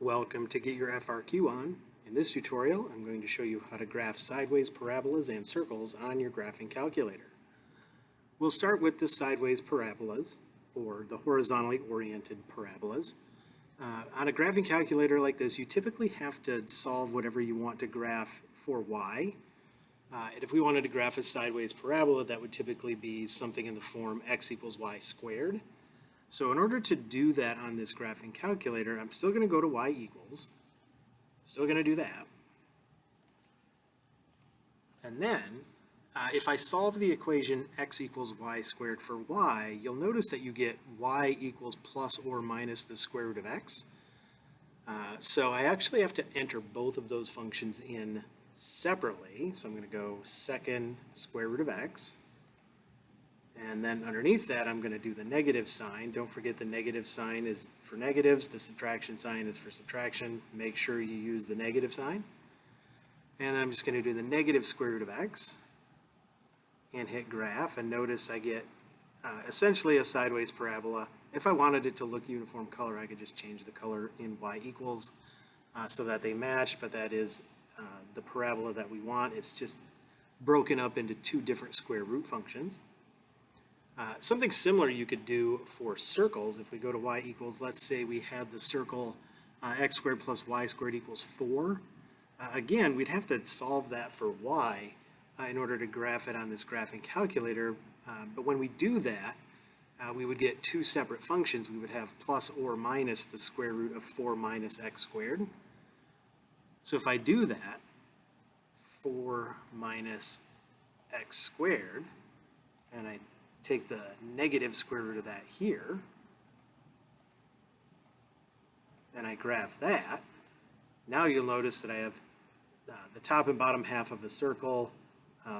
Welcome to Get Your FRQ On. In this tutorial, I'm going to show you how to graph sideways parabolas and circles on your graphing calculator. We'll start with the sideways parabolas, or the horizontally oriented parabolas. On a graphing calculator like this, you typically have to solve whatever you want to graph for y. And if we wanted to graph a sideways parabola, that would typically be something in the form x equals y squared. So in order to do that on this graphing calculator, I'm still going to go to y equals. Still going to do that. And then, if I solve the equation x equals y squared for y, you'll notice that you get y equals plus or minus the square root of x. So I actually have to enter both of those functions in separately. So I'm going to go second square root of x. And then underneath that, I'm going to do the negative sign. Don't forget the negative sign is for negatives. The subtraction sign is for subtraction. Make sure you use the negative sign. And I'm just going to do the negative square root of x and hit graph. And notice I get essentially a sideways parabola. If I wanted it to look uniform color, I could just change the color in y equals so that they match. But that is the parabola that we want. It's just broken up into two different square root functions. Something similar you could do for circles. If we go to y equals, let's say we had the circle x squared plus y squared equals 4. Again, we'd have to solve that for y in order to graph it on this graphing calculator. But when we do that, we would get two separate functions. We would have plus or minus the square root of 4 minus x squared. So if I do that, 4 minus x squared, and I take the negative square root of that here, and I graph that, now you'll notice that I have the top and bottom half of a circle.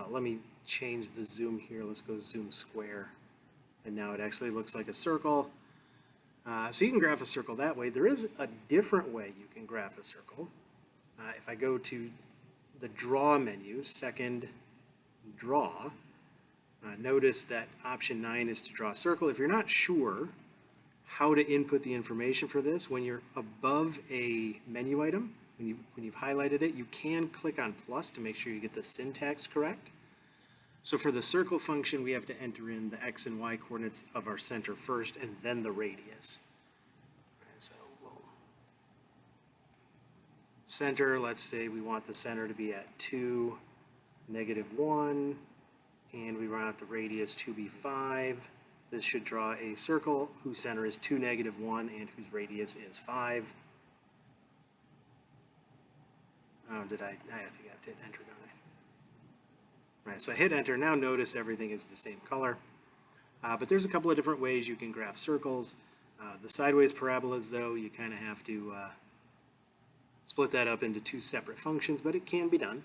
Let me change the zoom here. Let's go zoom square. And now it actually looks like a circle. So you can graph a circle that way. There is a different way you can graph a circle. If I go to the draw menu, second draw, notice that option 9 is to draw a circle. If you're not sure how to input the information for this, when you're above a menu item, when you've highlighted it, you can click on plus to make sure you get the syntax correct. So for the circle function, we have to enter in the x and y coordinates of our center first and then the radius. So we'll center, let's say we want the center to be at 2, -1, and we want the radius to be 5. This should draw a circle whose center is 2, -1, and whose radius is 5. Oh, I think I have to hit enter, don't I? All right, so I hit enter. Now notice everything is the same color. But there's a couple of different ways you can graph circles. The sideways parabolas, though, you kind of have to split that up into two separate functions, but it can be done.